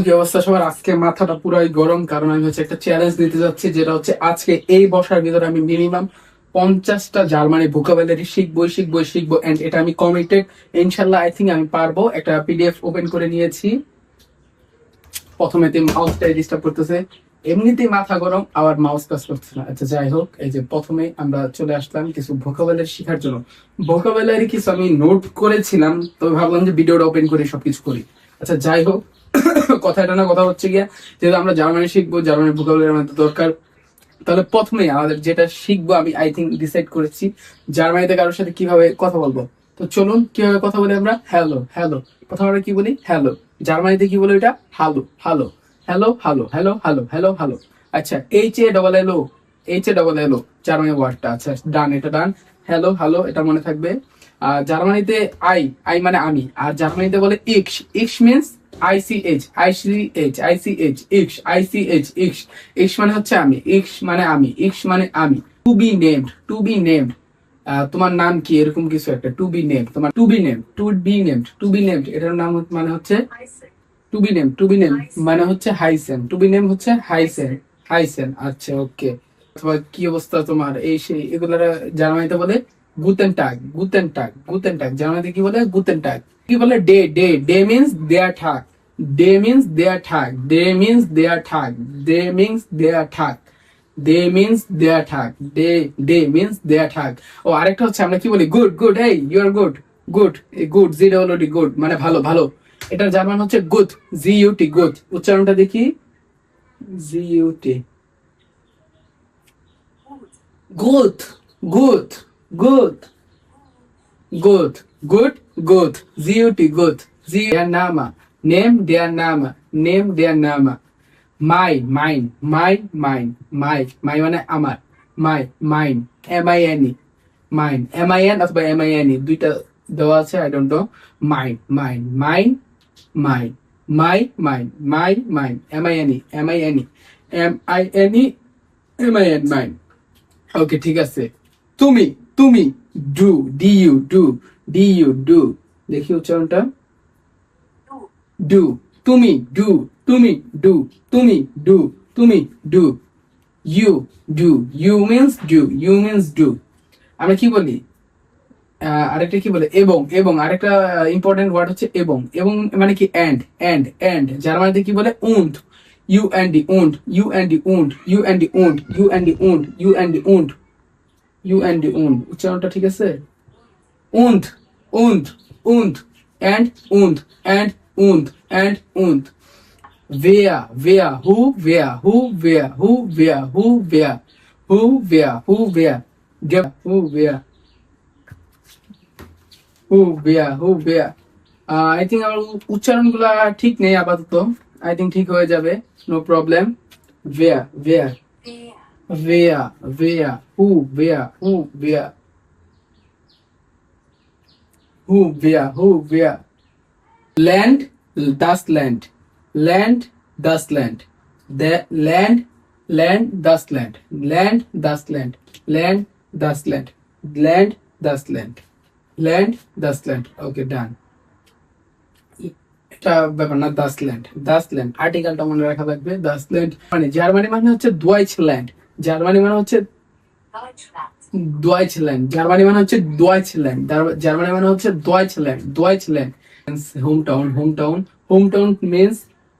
কি অবস্থা সবার? আজকে মাথাটা পুরাই গরম, কারণ আমি একটা চ্যালেঞ্জ দিতে যাচ্ছি, যেটা হচ্ছে আজকে এই বসার ভিতরে আমি মিনিমাম 50টা জার্মানি ভোকাবুলারি শিখবো এন্ড এটা আমি কমিটেড। ইনশাল্লাহ আই থিঙ্ক আমি পারবো। একটা পিডিএফ ওপেন করে নিয়েছি। প্রথমে মাউসটা ডিস্টার্ব করতেছে, এমনিতেই মাথা গরম, আবার মাউস কাজ করতেছে না। আচ্ছা যাই হোক, এই যে প্রথমে আমরা চলে আসলাম কিছু ভোকাবুলারি শেখার জন্য। ভোকাবুলারি কিছু আমি নোট করেছিলাম, তবে ভাবলাম যে ভিডিওটা ওপেন করে সবকিছু করি। আচ্ছা যাই হোক, কথাটা না কথা হচ্ছে গিয়া, যেহেতু আমরা জার্মানি শিখবো, জার্মানি ভোকাবুলারি আমাদের দরকার, তাহলে প্রথমে আমাদের যেটা শিখবো আমি আই থিঙ্ক ডিসাইড করেছি, জার্মানিতে কারোর সাথে কিভাবে কথা বলবো। তো চলুন কিভাবে কথা বলি আমরা। হ্যালো হ্যালো, প্রথমে আমরা কি বলি? হ্যালো। জার্মানিতে কি বলে এটা? Hello hello hello hello hello hello hello hello. আচ্ছা, H A double L O Germany ওয়ার্ডটা। আচ্ছা ডান, এটা ডান। হ্যালো হ্যালো, এটা মনে থাকবে। আর জার্মানিতে আই, আই মানে আমি। আর জার্মানিতে বলে ইক্স, ইক্স মিন্স ইক্স মানে হচ্ছে আমি, ইক্স মানে আমি, ইক্স মানে আমি। To be named, to be named, তোমার নাম কি, এরকম কিছু একটা। টু বি নেমড, তোমার to be named, to be named এটার নাম মানে হচ্ছে টু বি নেম মানে হচ্ছে হাইসেন। টু বি নেম হচ্ছে হাইসেন, হাইসেন। আচ্ছা ওকে। অথবা কি অবস্থা তোমার, এই সেই, এগুলো জার্মানিতে বলে গুতেন টাগ, জার্মানিতে কি বলে? গুতেন টাগ। কি বলে? ডে, ডে মিন্স দেয়ার ঠাক, ডে মিন্স দেয়ার ঠাক, ডে মিন্স দেয়ার ঠাক, ডে মিন্স দেয়ার ঠাক, ডে মিন্স দেয়ার ঠাক, ডে মিন্স দেয়ার ঠাক। ও আরেকটা হচ্ছে আমরা কি বলি? গুড, গুড, এই you are good, good, good, GWD, good মানে ভালো, ভালো। এটার জার্মান হচ্ছে গুড, জিইউটি, গুড। উচ্চারণটা দেখি, GUT, good, good, good, good, good, good, GUT, good. জি দেয়ার নামা, নেম দেয়ার নামা, নেম দেয়ার নামা। মাই, মাইন, মাই মানে আমার, mine, M I N E, mine, M I N অথবা এম আই এন ই, দুইটা দেওয়া আছে, I don't know. Mine, mine, mine, mine, M I N, okay ঠিক আছে। তুমি, তুমি, ডু, ডি ইউ ডু, দেখি উচ্চারণটা। ডু, তুমি, তুমি, তুমি, তুমি, do. You, you means do. আমরা কি বলি? আরেকটা কি বলে? এবং আরেকটা ইম্পর্টেন্ট ওয়ার্ড হচ্ছে এবং মানে কি? এন্ড জার্মানিতে কি বলে? উন্ড, উন্ড। উচ্চারণটা ঠিক আছে? উন্ড, উন্ড, উন্ড, এন্ড উন্ড, এন্ড উন্ড, এন্ড উন্ড। wer, হু, আই থিঙ্ক আমার উচ্চারণ গুলা ঠিক নেই আপাতত। আই থিঙ্ক ঠিক হয়ে যাবে, নো প্রবলেম। ভেয়া, ভেয়া, ভেয়া, ভেয়া, হু, ভেয়া, হু, ভেয়া। ল্যান্ড, দাস ল্যান্ড, ল্যান্ড, দাস ল্যান্ড, ল্যান্ড, দাস ল্যান্ড, ল্যান্ড, দাস ল্যান্ড, ল্যান্ড, দাস ল্যান্ড, ল্যান্ড, দাস ল্যান্ড, ল্যান্ড, দাস ল্যান্ড। Okay done. এটা ব্যাপার না, দাসল্যান্ড আর্টিকেলটা মনে রাখা লাগবে। দাসল্যান্ড মানে জার্মানি মানে হচ্ছে ডয়েচল্যান্ড, জার্মানি মানে হচ্ছে ডয়েচল্যান্ড, জার্মানি মানে হচ্ছে ডয়েচল্যান্ড, জার্মানি মানে হচ্ছে Deutschland. Home town, home town means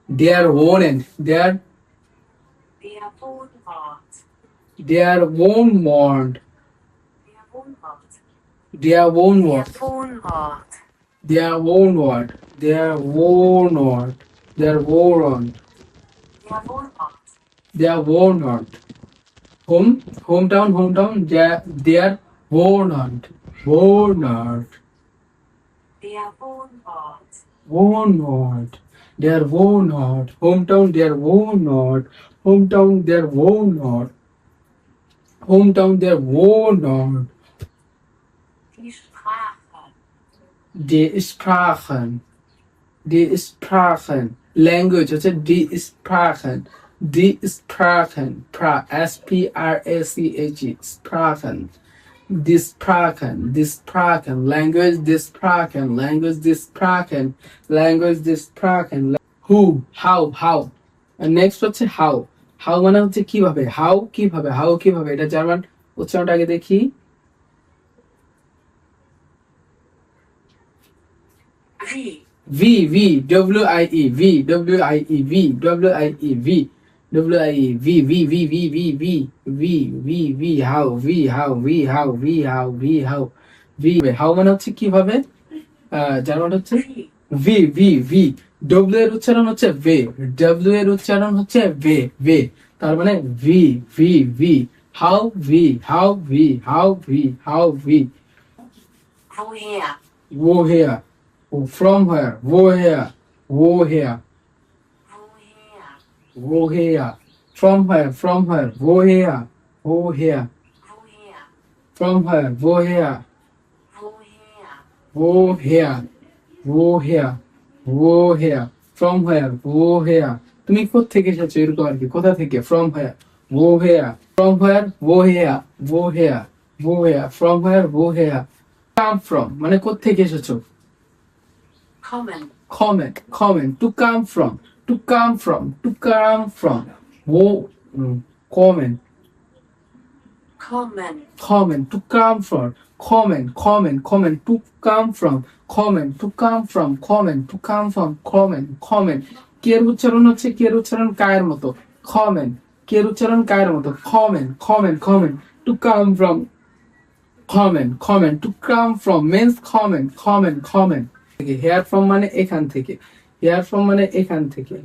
their own and their own mound, their own word, their own word, their own word, their own, their own word. Hometown, their own word, own word, own word, their own word. Hometown, their own word, hometown, their own word, hometown, their own word. Die Sprachen, die Sprachen, language হচ্ছে die Sprachen, die Sprachen, S-P-R-A-C-H-E, Sprachen, die Sprachen, die Sprachen, language, die Sprachen, language, die Sprachen, language, die Sprachen, who, how. Next হচ্ছে how. How মানে হচ্ছে কিভাবে, how কিভাবে, এটা German উচ্চারণটা আগে দেখি। ভি হাউ মানে হচ্ছে কিভাবে, জার্মান হচ্ছে ভি ডব্লিউ এর উচ্চারণ হচ্ছে ভে, তার মানে V V how V woher, from where, woher, from where, woher, from where, woher, from where, তুমি কোথা থেকে এসেছো এরকম আর কি, কোথা থেকে, from where, from where, from where, come from মানে কোথা থেকে এসেছো, comment, to come from, wo, comment, to come from, to come from, comment, কের উচ্চারণ হচ্ছে, কায়ের মতো, কের উচ্চারণ কায়ের মতো, to come from, to come from means comment, here from মানে এখান থেকে,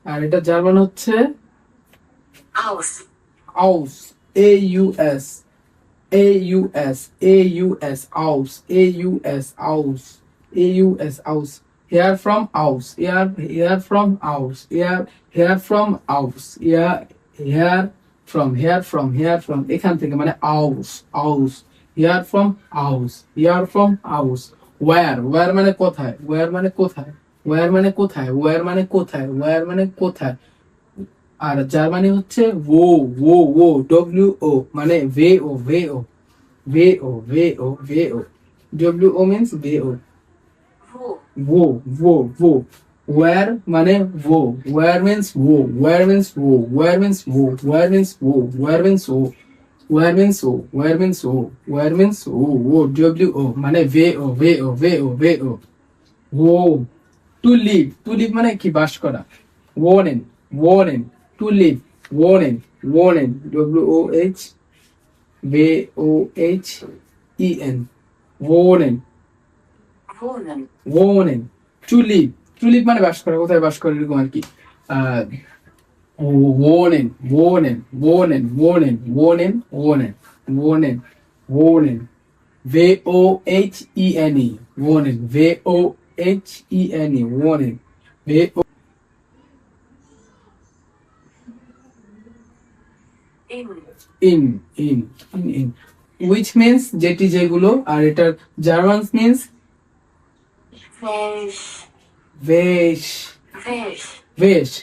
আর এটা জার্মান হচ্ছে aus, aus, aus, hear from aus, hear from aus, hear from এখান থেকে মানে aus, hear from aus, where মানে কোথায়, আর জার্মানি হচ্ছে wo মানে wo means wo where মানে where means wo মানে wo to live মানে কি, বাস করা, wohnen, to live, wohnen, wohnen, to live মানে বাস করা, কোথায় বাস করে এরকম আর কি, wohnen, wohnen, wohnen, wohnen, wohnen, in which means যেটি যেগুলো, আর এটার জার্মান means welch, welch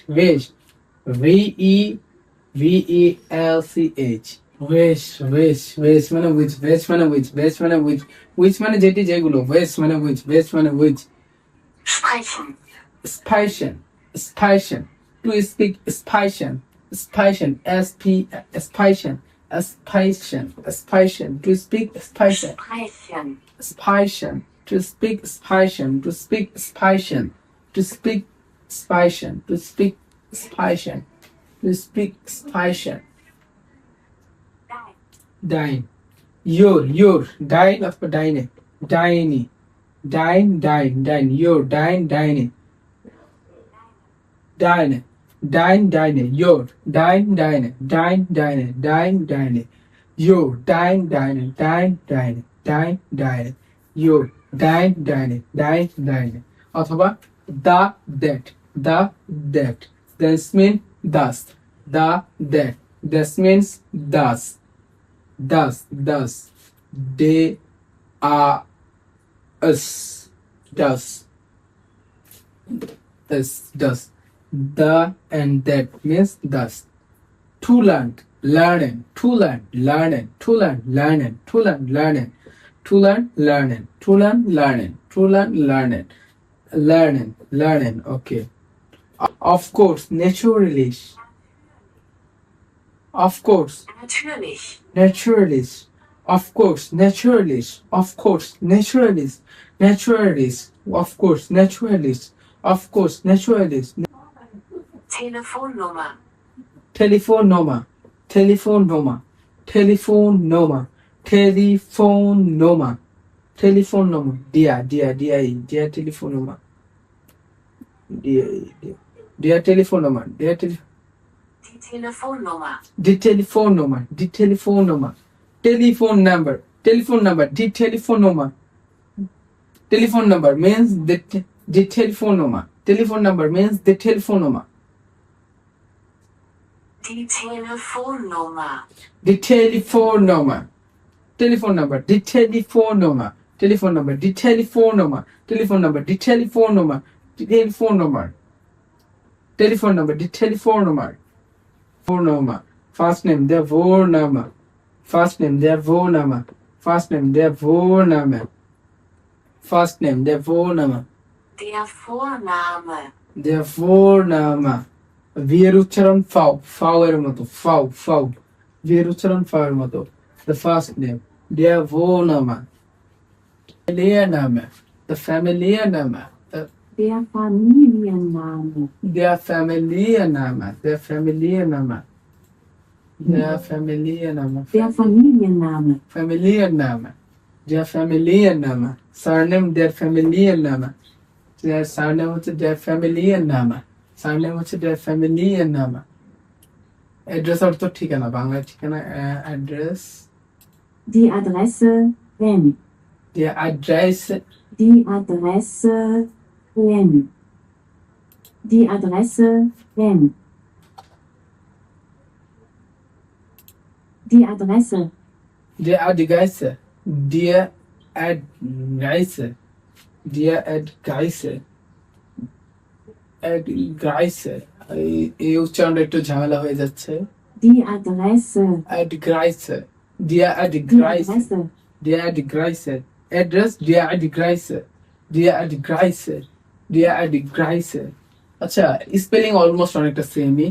মানে which মানে যেটি যেগুলো, welch মানে which Speichen, to speak Speichen, to speak Speichen, to speak Dein, your, dein of deine, your, deine, your, deine, your, deine, your, deine, অথবা that, this means thus, this means thus, they are us, thus, the and that means thus. To learn, learning, okay, Of course, naturally. Of course, Natürlich. naturally. Of course, naturally. Of course, naturally. Naturally. Of course, naturally. Of course, naturally. Telefonnummer. Telephone number. Telephone number. Telephone number. Telephone number. Telephone number. Dear telephone number. Dear telephone number. Die Telefonnummer. The telephone number. The telephone number. Telephone number. Telephone number. The telephone number. Telephone number means the telephone number. Telephone number means the telephone number. Die Telefonnummer. The telephone number. Telephone number. The telephone number. Telephone number. The telephone number. Telephone number. The telephone number. The telephone number. Telephone number. The telephone number. Phone number. First name. Their phone number. First name. Their phone number. First name. Their phone number. First name. Their phone number. Der Vorname. Their phone number. বিয়ের উচ্চারণ ফাও ফাও এর মতো ফাও ফাও বিয়ের উচ্চারণ ফাও এর মতো the first name their Wohnname Familienname the Familienname Der Familienname. their Familienname their Familienname their Familienname Der Familienname. Familienname their Familienname surname their Familienname their surname হচ্ছে their Familienname surname হচ্ছে their Familienname অ্যাড্রেস অর্থ ঠিকানা বাংলা ঠিকানা address Die Adresse wenn. der Adresse Die Adresse wenn. Die Adresse wenn. Die Adresse. der Adresse der Adresse der Adresse Adresse এই উচ্চারণটা একটু ঝামেলা হয়ে যাচ্ছে Die Adresse. Adresse der Die Adresse Adresse. der Adresse address der Adresse der Adresse der Adresse আচ্ছা spelling almost অনেকটা সেমই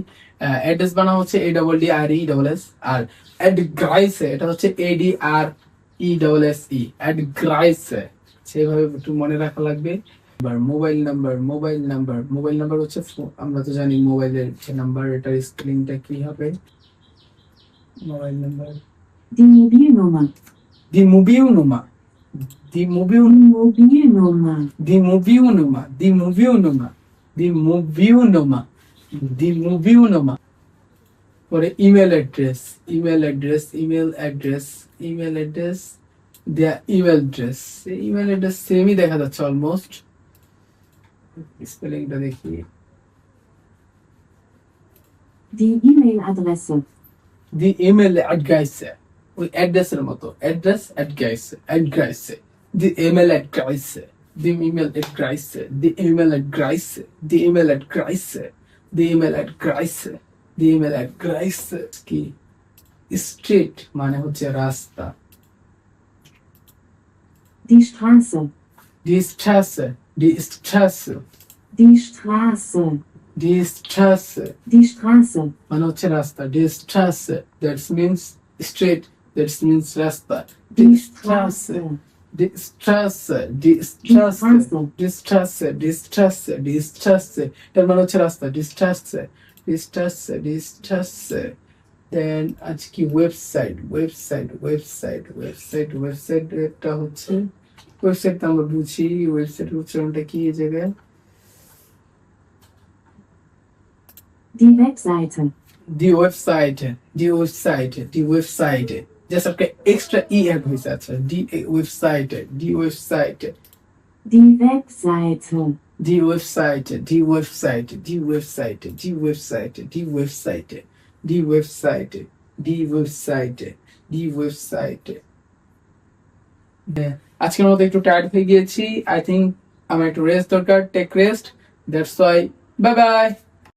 address বানানো হচ্ছে ADDRESS আর অ্যাড্রেসে এটা হচ্ছে ADRESSE অ্যাড্রেসে সেভাবে একটু মনে রাখা লাগবে এবার মোবাইল নাম্বার হচ্ছে আমরা তো জানি মোবাইলের যে নাম্বার এটার স্পেলিংটা কি হবে মোবাইল নাম্বার Die Mobilnummer. দি Mobilnummer Die Mobilnummer. দি Mobilnummer পরে ইমেল অ্যাড্রেস দেয়া ইমেল অ্যাড্রেস সেমই দেখা যাচ্ছে অলমোস্ট স্পেলিংটা দেখি Die E-Mail-Adresse. দি ইমেল অ্যাড্রেস ওই অ্যাড্রেসের মতো অ্যাড্রেস দি ইমেল অ্যাড্রেস দি ইমেল অ্যাড্রেস কি স্ট্রিট মানে হচ্ছে রাস্তা Die Straße. দি Straße Die Straße. Die Die Straße. মানে হচ্ছে রাস্তা die Straße that means straight that means রাস্তা Die Straße. Die Straße তার মানে হচ্ছে রাস্তা die Straße then আজকে ওয়েবসাইট এটা হচ্ছে ওয়েবসাইট তো আমরা বুঝি ওয়েবসাইটের উচ্চারণটা কি এই জায়গায় Die Webseite. Die Webseite. Just आपका extra e add হয়েছে আচ্ছা die Webseite. Die Webseite. Die Webseite. আজকের মতো একটু টায়ার্ড হয়ে গিয়েছি আই থিঙ্ক আমার একটু রেস্ট দরকার take rest that's why bye by